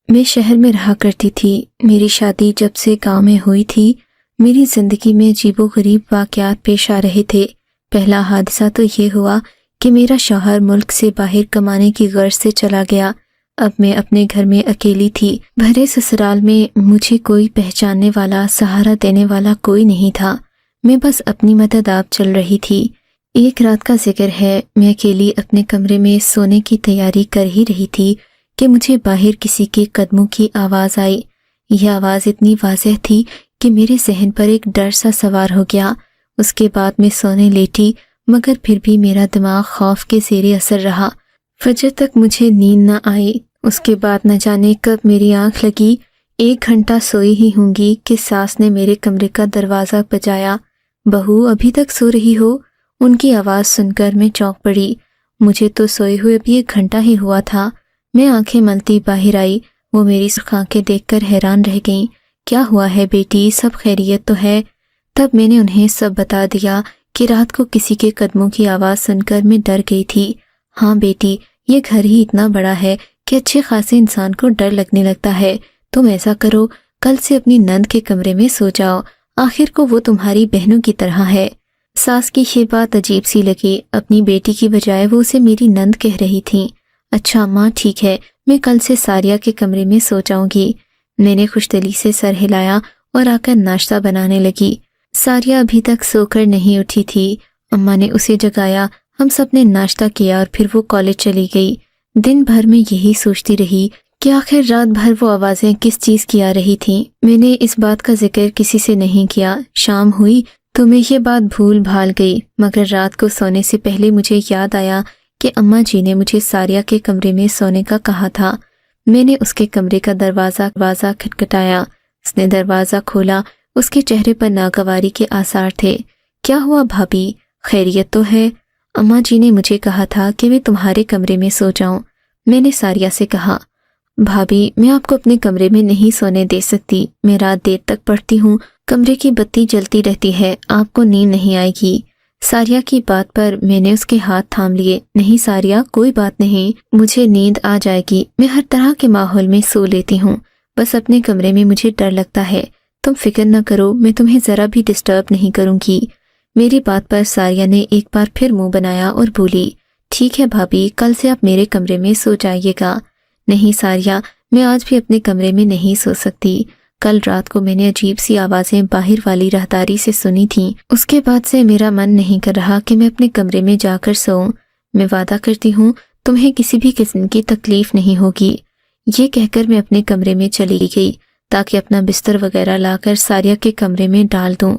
میں شہر میں رہا کرتی تھی۔ میری شادی جب سے گاؤں میں ہوئی تھی، میری زندگی میں عجیب و غریب واقعات پیش آ رہے تھے۔ پہلا حادثہ تو یہ ہوا کہ میرا شوہر ملک سے باہر کمانے کی غرض سے چلا گیا۔ اب میں اپنے گھر میں اکیلی تھی۔ بھرے سسرال میں مجھے کوئی پہچاننے والا، سہارا دینے والا کوئی نہیں تھا۔ میں بس اپنی مدد آپ چل رہی تھی۔ ایک رات کا ذکر ہے، میں اکیلی اپنے کمرے میں سونے کی تیاری کر ہی رہی تھی کہ مجھے باہر کسی کے قدموں کی آواز آئی۔ یہ آواز اتنی واضح تھی کہ میرے ذہن پر ایک ڈر سا سوار ہو گیا۔ اس کے بعد میں سونے لیٹی، مگر پھر بھی میرا دماغ خوف کے زیر اثر رہا۔ فجر تک مجھے نیند نہ آئی۔ اس کے بعد نہ جانے کب میری آنکھ لگی۔ 1 گھنٹہ سوئی ہی ہوں گی کہ ساس نے میرے کمرے کا دروازہ بجایا۔ بہو ابھی تک سو رہی ہو؟ ان کی آواز سن کر میں چونک پڑی۔ مجھے تو سوئے ہوئے ابھی 1 گھنٹہ ہی ہوا تھا۔ میں آنکھیں ملتی باہر آئی۔ وہ میری سرخ آنکھیں دیکھ کر حیران رہ گئیں۔ کیا ہوا ہے بیٹی؟ سب خیریت تو ہے؟ تب میں نے انہیں سب بتا دیا کہ رات کو کسی کے قدموں کی آواز سن کر میں ڈر گئی تھی۔ ہاں بیٹی، یہ گھر ہی اتنا بڑا ہے کہ اچھے خاصے انسان کو ڈر لگنے لگتا ہے۔ تم ایسا کرو، کل سے اپنی نند کے کمرے میں سو جاؤ، آخر کو وہ تمہاری بہنوں کی طرح ہے۔ ساس کی یہ بات عجیب سی لگی۔ اپنی بیٹی کی بجائے وہ اسے میری نند کہہ رہی تھیں۔ اچھا ماں، ٹھیک ہے، میں کل سے ساریہ کے کمرے میں سو جاؤں گی۔ میں نے خوش دلی سے سر ہلایا اور آ کر ناشتہ بنانے لگی۔ ساریہ ابھی تک سو کر نہیں اٹھی تھی۔ اماں نے اسے جگایا، ہم سب نے ناشتہ کیا اور پھر وہ کالج چلی گئی۔ دن بھر میں یہی سوچتی رہی کہ آخر رات بھر وہ آوازیں کس چیز کی آ رہی تھیں۔ میں نے اس بات کا ذکر کسی سے نہیں کیا۔ شام ہوئی تو میں یہ بات بھول بھال گئی، مگر رات کو سونے سے پہلے مجھے یاد آیا کہ اماں جی نے مجھے ساریہ کے کمرے میں سونے کا کہا تھا۔ میں نے اس کے کمرے کا دروازہ کھٹکھٹایا۔ اس نے دروازہ کھولا۔ اس کے چہرے پر ناگواری کے آثار تھے۔ کیا ہوا بھابھی، خیریت تو ہے؟ اماں جی نے مجھے کہا تھا کہ میں تمہارے کمرے میں سو جاؤں۔ میں نے ساریہ سے کہا، بھابھی میں آپ کو اپنے کمرے میں نہیں سونے دے سکتی، میں رات دیر تک پڑھتی ہوں، کمرے کی بتی جلتی رہتی ہے، آپ کو نیند نہیں آئے گی۔ ساریہ کی بات پر میں نے اس کے ہاتھ تھام لیے۔ نہیں ساریہ، کوئی بات نہیں، مجھے نیند آ جائے گی، میں ہر طرح کے ماحول میں سو لیتی ہوں، بس اپنے کمرے میں مجھے ڈر لگتا ہے۔ تم فکر نہ کرو، میں تمہیں ذرا بھی ڈسٹرب نہیں کروں گی۔ میری بات پر ساریہ نے ایک بار پھر منہ بنایا اور بولی، ٹھیک ہے بھابھی، کل سے آپ میرے کمرے میں سو جائیے گا۔ نہیں ساریہ، میں آج بھی اپنے کمرے میں نہیں سو سکتی۔ کل رات کو میں نے عجیب سی آوازیں باہر والی راہداری سے سنی تھیں۔ اس کے بعد سے میرا من نہیں کر رہا کہ میں اپنے کمرے میں جا کر سوؤں۔ میں وعدہ کرتی ہوں تمہیں کسی بھی قسم کی تکلیف نہیں ہوگی۔ یہ کہہ کر میں اپنے کمرے میں چلی گئی تاکہ اپنا بستر وغیرہ لا کر ساریہ کے کمرے میں ڈال دوں،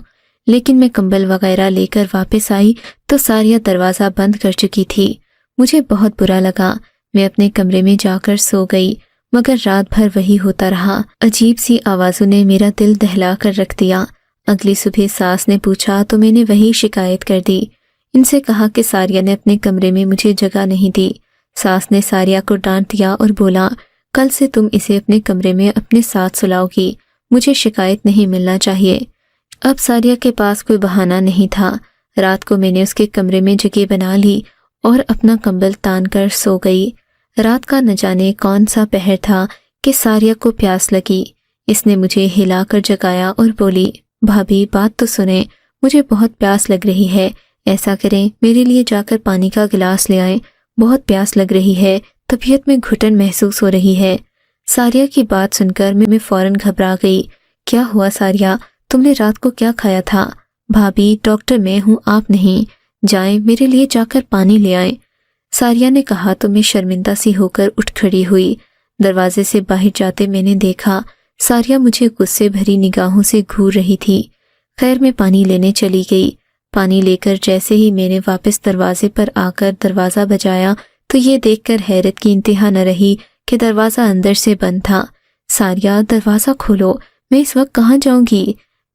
لیکن میں کمبل وغیرہ لے کر واپس آئی تو ساریہ دروازہ بند کر چکی تھی۔ مجھے بہت برا لگا۔ میں اپنے کمرے میں جا کر سو گئی، مگر رات بھر وہی ہوتا رہا۔ عجیب سی آوازوں نے میرا دل دہلا کر رکھ دیا۔ اگلی صبح ساس نے پوچھا تو میں نے وہی شکایت کر دی۔ ان سے کہا کہ ساریہ نے اپنے کمرے میں مجھے جگہ نہیں دی۔ ساس نے ساریہ کو ڈانٹ دیا اور بولا، کل سے تم اسے اپنے کمرے میں اپنے ساتھ سلاؤ گی، مجھے شکایت نہیں ملنا چاہیے۔ اب ساریہ کے پاس کوئی بہانہ نہیں تھا۔ رات کو میں نے اس کے کمرے میں جگہ بنا لی اور اپنا کمبل تان کر سو گئی۔ رات کا نہ جانے کون سا پہر تھا کہ ساریہ کو پیاس لگی۔ اس نے مجھے ہلا کر جگایا اور بولی، بھابھی بات تو سنیں، مجھے بہت پیاس لگ رہی ہے، ایسا کریں میرے لیے جا کر پانی کا گلاس لے آئیں، بہت پیاس لگ رہی ہے، طبیعت میں گھٹن محسوس ہو رہی ہے۔ ساریہ کی بات سن کر میں فوراً گھبرا گئی۔ کیا ہوا ساریہ، تم نے رات کو کیا کھایا تھا؟ بھابھی ڈاکٹر میں ہوں، آپ نہیں، جائیں میرے لیے جا کر پانی لے آئیں۔ ساریہ نے کہا تو میں شرمندہ سی ہو کر اٹھ کھڑی ہوئی۔ دروازے سے باہر جاتے میں نے دیکھا ساریہ مجھے غصے بھری نگاہوں سے گھور رہی تھی۔ خیر میں پانی لینے چلی گئی۔ پانی لے کر جیسے ہی میں نے واپس دروازے پر آ کر دروازہ بجایا تو یہ دیکھ کر حیرت کی انتہا نہ رہی کہ دروازہ اندر سے بند تھا۔ ساریہ دروازہ کھولو، میں اس وقت کہاں جاؤں گی؟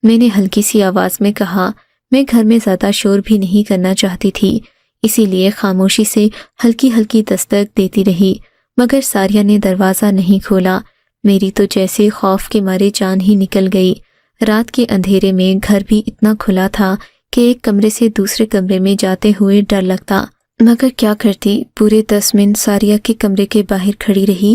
میں نے ہلکی سی آواز میں کہا۔ میں گھر میں زیادہ شور بھی نہیں کرنا چاہتی تھی، اسی لیے خاموشی سے ہلکی ہلکی دستک دیتی رہی، مگر ساریہ نے دروازہ نہیں کھولا۔ میری تو جیسے خوف کے مارے جان ہی نکل گئی۔ رات کے اندھیرے میں گھر بھی اتنا کھلا تھا کہ ایک کمرے سے دوسرے کمرے میں جاتے ہوئے ڈر لگتا، مگر کیا کرتی؟ پورے 10 منٹ ساریہ کے کمرے کے باہر کھڑی رہی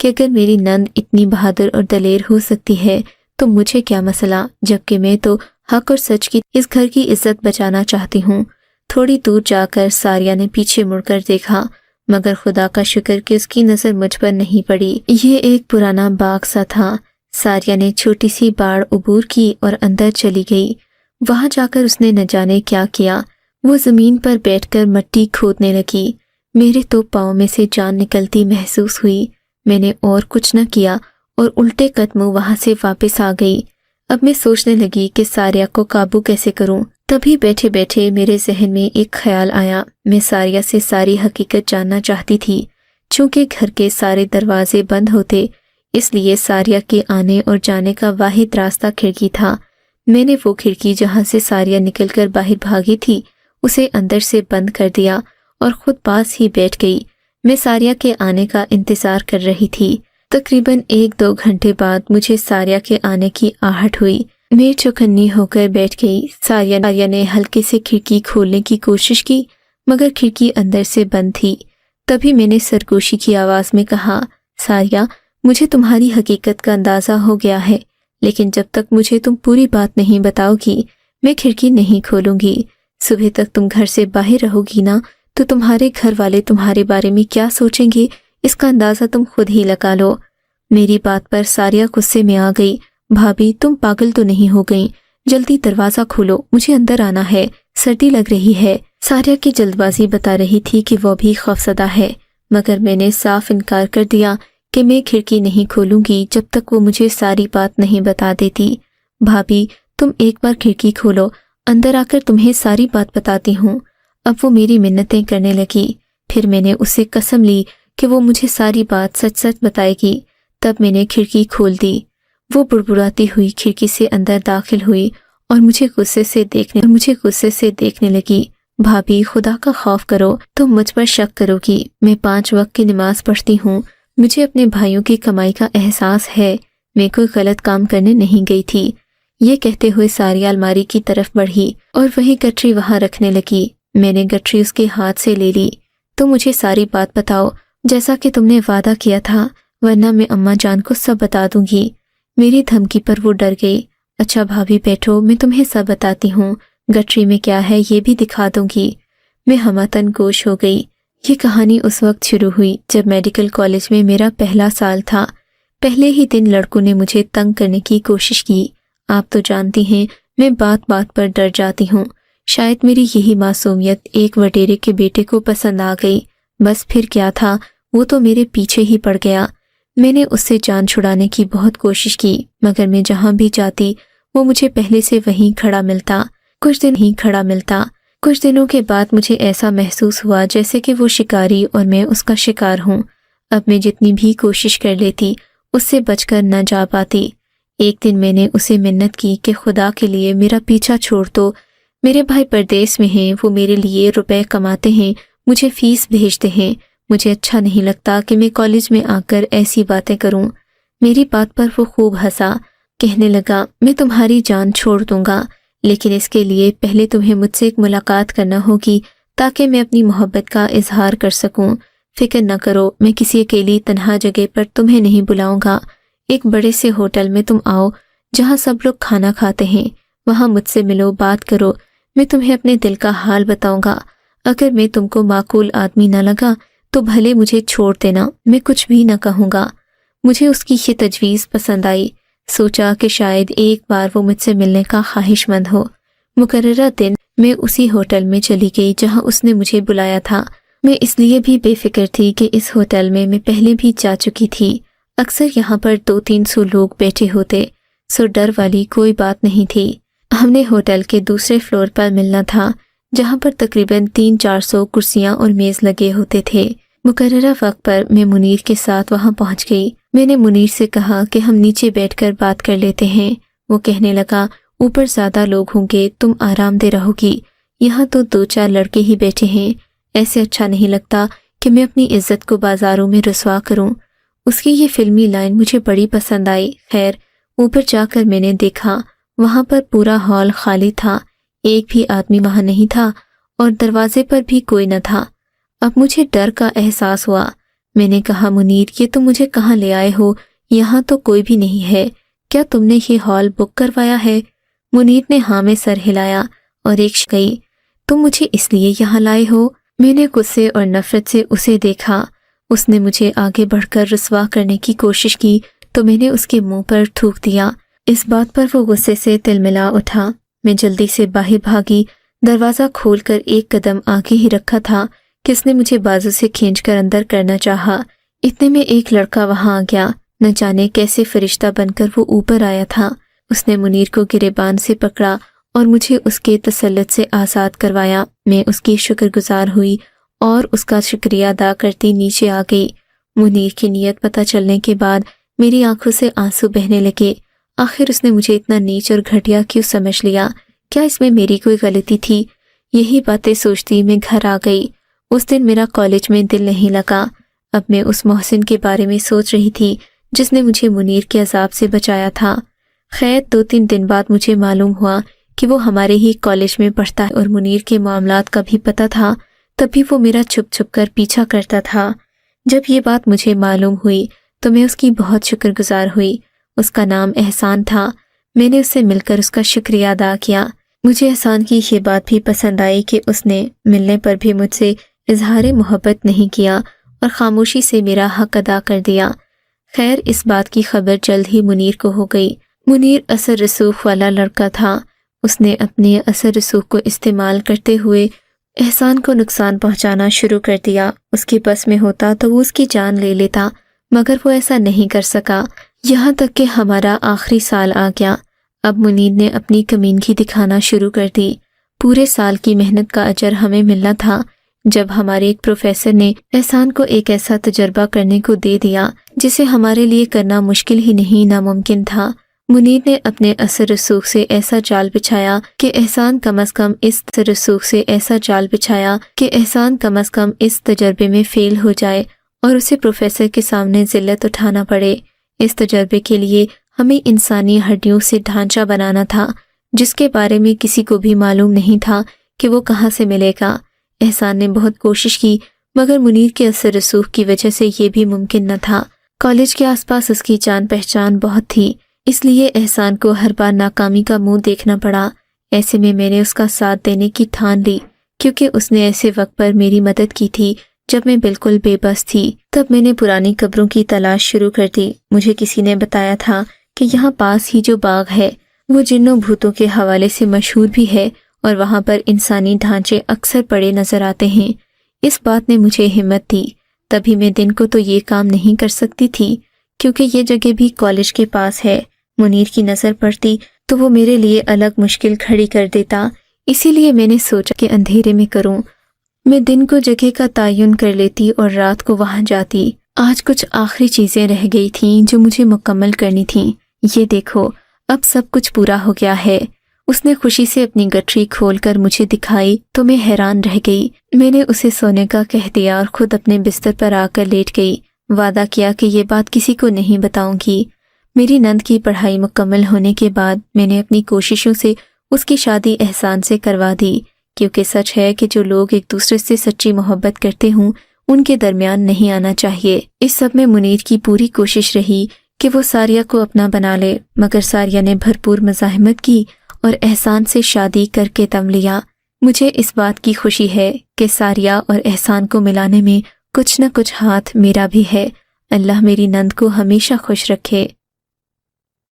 کہ اگر میری نند اتنی بہادر اور دلیر ہو سکتی ہے تو مجھے کیا مسئلہ، جبکہ میں تو حق اور سچ کی اس گھر کی عزت بچانا چاہتی ہوں۔ تھوڑی دور جا کر ساریہ نے پیچھے مڑ کر دیکھا، مگر خدا کا شکر کہ اس کی نظر مجھ پر نہیں پڑی۔ یہ ایک پرانا باغ سا تھا۔ ساریہ نے چھوٹی سی باڑ عبور کی اور اندر چلی گئی۔ وہاں جا کر اس نے نہ جانے کیا کیا۔ وہ زمین پر بیٹھ کر مٹی کھودنے لگی۔ میرے تو پاؤں میں سے جان نکلتی محسوس ہوئی۔ میں نے اور کچھ نہ کیا اور الٹے قدموں وہاں سے واپس آ گئی۔ اب میں سوچنے لگی کہ ساریہ کو قابو کیسے کروں۔ تبھی بیٹھے بیٹھے میرے ذہن میں ایک خیال آیا۔ میں ساریہ سے ساری حقیقت جاننا چاہتی تھی۔ چونکہ گھر کے سارے دروازے بند ہوتے، اس لیے ساریہ کے آنے اور جانے کا واحد راستہ کھڑکی تھا۔ میں نے وہ کھڑکی جہاں سے ساریہ نکل کر باہر بھاگی تھی اسے اندر سے بند کر دیا اور خود پاس ہی بیٹھ گئی۔ میں ساریہ کے آنے کا انتظار کر رہی تھی۔ تقریباً 1-2 گھنٹے بعد مجھے ساریہ کے آنے کی آہٹ ہوئی۔ میں چوکنی ہو کر بیٹھ گئی۔ ساریہ نے ہلکے سے کھڑکی کھولنے کی کوشش کی، مگر کھڑکی اندر سے بند تھی۔ تبھی میں نے سرگوشی کی آواز میں کہا، ساریہ، مجھے تمہاری حقیقت کا اندازہ ہو گیا ہے، لیکن جب تک مجھے تم پوری بات نہیں بتاؤ گی میں کھڑکی نہیں کھولوں گی۔ صبح تک تم گھر سے باہر رہو گی نا، تو تمہارے گھر والے تمہارے بارے میں کیا سوچیں گے اس کا اندازہ تم خود ہی لگا لو۔ میری بات پر ساریہ غصے میں آ گئی۔ بھابھی، تم پاگل تو نہیں ہو گئی؟ جلدی دروازہ کھولو، مجھے اندر آنا ہے، سردی لگ رہی ہے۔ ساریہ کی جلد بازی بتا رہی تھی کہ وہ بھی خوفزدہ ہے، مگر میں نے صاف انکار کر دیا کہ میں کھڑکی نہیں کھولوں گی جب تک وہ مجھے ساری بات نہیں بتا دیتی۔ بھابھی، تم ایک بار کھڑکی کھولو، اندر آ کر تمہیں ساری بات بتاتی ہوں۔ اب وہ میری منتیں کرنے لگی۔ پھر میں نے اسے قسم لی کہ وہ مجھے ساری بات سچ سچ بتائے گی۔ تب میں نے کھڑکی کھول دی۔ وہ بڑبڑاتی ہوئی کھڑکی سے اندر داخل ہوئی اور مجھے غصے سے دیکھنے لگی۔ بھابھی، خدا کا خوف کرو، تم مجھ پر شک کرو گی۔ میں 5 وقت کی نماز پڑھتی ہوں، مجھے اپنے بھائیوں کی کمائی کا احساس ہے، میں کوئی غلط کام کرنے نہیں گئی تھی۔ یہ کہتے ہوئے ساریہ الماری کی طرف بڑھی اور وہی گٹری وہاں رکھنے لگی۔ میں نے گٹری اس کے ہاتھ سے لے لی۔ تو مجھے ساری بات بتاؤ، جیسا کہ تم نے وعدہ کیا تھا، ورنہ میں اماں جان کو سب بتا دوں گی۔ میری دھمکی پر وہ ڈر گئی۔ اچھا بھابھی بیٹھو، میں تمہیں سب بتاتی ہوں، گٹری میں کیا ہے یہ بھی دکھا دوں گی۔ میں ہماتن گوش ہو گئی۔ یہ کہانی اس وقت شروع ہوئی جب میڈیکل کالج میں میرا پہلا سال تھا۔ پہلے ہی دن لڑکوں نے مجھے تنگ کرنے کی کوشش کی۔ آپ تو جانتی ہیں میں بات بات پر ڈر جاتی ہوں۔ شاید میری یہی معصومیت ایک وڈیرے کے بیٹے کو پسند آ گئی۔ بس پھر کیا تھا، وہ تو میرے پیچھے ہی پڑ گیا۔ میں نے اس سے جان چھڑانے کی بہت کوشش کی، مگر میں جہاں بھی جاتی وہ مجھے پہلے سے وہیں کھڑا ملتا۔ کچھ دنوں کے بعد مجھے ایسا محسوس ہوا جیسے کہ وہ شکاری اور میں اس کا شکار ہوں۔ اب میں جتنی بھی کوشش کر لیتی اس سے بچ کر نہ جا پاتی۔ ایک دن میں نے اسے منت کی کہ خدا کے لیے میرا پیچھا چھوڑ دو، میرے بھائی پردیس میں ہیں، وہ میرے لیے روپے کماتے ہیں، مجھے فیس بھیجتے ہیں، مجھے اچھا نہیں لگتا کہ میں کالج میں آ کر ایسی باتیں کروں۔ میری بات پر وہ خوب ہنسا، کہنے لگا میں تمہاری جان چھوڑ دوں گا، لیکن اس کے لیے پہلے تمہیں مجھ سے ایک ملاقات کرنا ہوگی تاکہ میں اپنی محبت کا اظہار کر سکوں۔ فکر نہ کرو، میں کسی اکیلی تنہا جگہ پر تمہیں نہیں بلاؤں گا۔ ایک بڑے سے ہوٹل میں تم آؤ جہاں سب لوگ کھانا کھاتے ہیں، وہاں مجھ سے ملو، بات کرو، میں تمہیں اپنے دل کا حال بتاؤں گا۔ اگر میں تم کو معقول آدمی نہ لگا تو بھلے مجھے چھوڑ دینا، میں کچھ بھی نہ کہوں گا۔ مجھے اس کی یہ تجویز پسند آئی۔ سوچا کہ شاید ایک بار وہ مجھ سے ملنے کا خواہش مند ہو۔ مقررہ دن میں اسی ہوٹل میں چلی گئی جہاں اس نے مجھے بلایا تھا۔ میں اس لیے بھی بے فکر تھی کہ اس ہوٹل میں پہلے بھی جا چکی تھی۔ اکثر یہاں پر 200-300 لوگ بیٹھے ہوتے، سو ڈر والی کوئی بات نہیں تھی۔ ہم نے ہوٹل کے دوسرے فلور پر ملنا تھا جہاں پر تقریباً 300-400 کرسیاں اور میز لگے ہوتے تھے۔ مقررہ وقت پر میں منیر کے ساتھ وہاں پہنچ گئی۔ میں نے منیر سے کہا کہ ہم نیچے بیٹھ کر بات کر لیتے ہیں۔ وہ کہنے لگا اوپر زیادہ لوگ ہوں گے، تم آرام دہ رہو گی، یہاں تو 2-4 لڑکے ہی بیٹھے ہیں، ایسے اچھا نہیں لگتا کہ میں اپنی عزت کو بازاروں میں رسوا کروں۔ اس کی یہ فلمی لائن مجھے بڑی پسند آئی۔ خیر، اوپر جا کر میں نے دیکھا وہاں پر پورا ہال خالی تھا، ایک بھی آدمی وہاں نہیں تھا اور دروازے پر بھی کوئی نہ تھا۔ اب مجھے ڈر کا احساس ہوا۔ میں نے کہا منیر یہ تم مجھے کہاں لے آئے ہو؟ یہاں تو کوئی بھی نہیں ہے، کیا تم نے یہ ہال بک کروایا ہے؟ منیر نے ہاں میں سر ہلایا اور ایک گئی، تم مجھے اس لیے یہاں لائے ہو؟ میں نے غصے اور نفرت سے اسے دیکھا۔ اس نے مجھے آگے بڑھ کر رسوا کرنے کی کوشش کی تو میں نے اس کے منہ پر تھوک دیا۔ اس بات پر وہ غصے سے تلملا اٹھا۔ میں جلدی سے باہر بھاگی، دروازہ کھول کر ایک قدم آگے ہی رکھا تھا کہ اس نے مجھے بازو سے کھینچ کر اندر کرنا چاہا۔ اتنے میں ایک لڑکا وہاں آ گیا، نہ جانے کیسے فرشتہ بن کر وہ اوپر آیا تھا۔ اس نے منیر کو گریبان سے پکڑا اور مجھے اس کے تسلط سے آزاد کروایا۔ میں اس کی شکر گزار ہوئی اور اس کا شکریہ ادا کرتی نیچے آ گئی۔ منیر کی نیت پتہ چلنے کے بعد میری آنکھوں سے آنسو بہنے لگے۔ آخر اس نے مجھے اتنا نیچ اور گھٹیا کیوں سمجھ لیا؟ کیا اس میں میری کوئی غلطی تھی؟ یہی باتیں سوچتی میں گھر آ گئی۔ اس دن میرا کالج میں دل نہیں لگا۔ اب میں اس محسن کے بارے میں سوچ رہی تھی جس نے مجھے منیر کے عذاب سے بچایا تھا۔ خیر 2-3 دن بعد مجھے معلوم ہوا کہ وہ ہمارے ہی کالج میں پڑھتا ہے اور منیر کے معاملات کا بھی پتہ تھا، تب بھی وہ میرا چھپ چھپ کر پیچھا کرتا تھا۔ جب یہ بات مجھے معلوم ہوئی تو میں اس کی بہت شکر گزار ہوئی۔ اس کا نام احسان تھا۔ میں نے اس سے مل کر اس کا شکریہ ادا کیا۔ مجھے احسان کی یہ بات بھی پسند آئی کہ اس نے ملنے پر بھی مجھ سے اظہار محبت نہیں کیا اور خاموشی سے میرا حق ادا کر دیا۔ خیر اس بات کی خبر جلد ہی منیر کو ہو گئی۔ منیر اثر رسوخ والا لڑکا تھا۔ اس نے اپنے اثر رسوخ کو استعمال کرتے ہوئے احسان کو نقصان پہنچانا شروع کر دیا۔ اس کے بس میں ہوتا تو وہ اس کی جان لے لیتا، مگر وہ ایسا نہیں کر سکا، یہاں تک کہ ہمارا آخری سال آ گیا۔ اب منیر نے اپنی کمینگی دکھانا شروع کر دی۔ پورے سال کی محنت کا اجر ہمیں ملنا تھا۔ جب ہمارے ایک پروفیسر نے احسان کو ایک ایسا تجربہ کرنے کو دے دیا جسے ہمارے لیے کرنا مشکل ہی نہیں ناممکن تھا، منیر نے اپنے اثر رسوخ سے ایسا جال بچھایا کہ احسان کم از کم اس تجربے میں فیل ہو جائے اور اسے پروفیسر کے سامنے ذلت اٹھانا پڑے۔ اس تجربے کے لیے ہمیں انسانی ہڈیوں سے ڈھانچہ بنانا تھا جس کے بارے میں کسی کو بھی معلوم نہیں تھا کہ وہ کہاں سے ملے گا۔ احسان نے بہت کوشش کی مگر منیر کے اثر رسوخ کی وجہ سے یہ بھی ممکن نہ تھا۔ کالج کے آس پاس اس کی جان پہچان بہت تھی، اس لیے احسان کو ہر بار ناکامی کا منہ دیکھنا پڑا۔ ایسے میں نے اس کا ساتھ دینے کی ٹھان لی کیونکہ اس نے ایسے وقت پر میری مدد کی تھی جب میں بالکل بے بس تھی۔ تب میں نے پرانی قبروں کی تلاش شروع کر دی۔ مجھے کسی نے بتایا تھا کہ یہاں پاس ہی جو باغ ہے وہ جنوں بھوتوں کے حوالے سے مشہور بھی ہے اور وہاں پر انسانی ڈھانچے اکثر پڑے نظر آتے ہیں۔ اس بات نے مجھے ہمت دی۔ تبھی میں دن کو تو یہ کام نہیں کر سکتی تھی کیونکہ یہ جگہ بھی کالج کے پاس ہے۔ منیر کی نظر پڑتی تو وہ میرے لیے الگ مشکل کھڑی کر دیتا، اسی لیے میں نے سوچا کہ اندھیرے میں کروں۔ میں دن کو جگہ کا تعین کر لیتی اور رات کو وہاں جاتی۔ آج کچھ آخری چیزیں رہ گئی تھیں جو مجھے مکمل کرنی تھیں۔ یہ دیکھو اب سب کچھ پورا ہو گیا ہے۔ اس نے خوشی سے اپنی گٹری کھول کر مجھے دکھائی تو میں حیران رہ گئی۔ میں نے اسے سونے کا کہہ دیا اور خود اپنے بستر پر آ کر لیٹ گئی۔ وعدہ کیا کہ یہ بات کسی کو نہیں بتاؤں گی۔ میری نند کی پڑھائی مکمل ہونے کے بعد میں نے اپنی کوششوں سے اس کی شادی احسان سے کروا دی، کیونکہ سچ ہے کہ جو لوگ ایک دوسرے سے سچی محبت کرتے ہوں ان کے درمیان نہیں آنا چاہیے۔ اس سب میں منیر کی پوری کوشش رہی کہ وہ ساریہ کو اپنا بنا لے، مگر ساریہ نے بھرپور مزاحمت کی اور احسان سے شادی کر کے دم لیا۔ مجھے اس بات کی خوشی ہے کہ ساریہ اور احسان کو ملانے میں کچھ نہ کچھ ہاتھ میرا بھی ہے۔ اللہ میری نند کو ہمیشہ خوش رکھے۔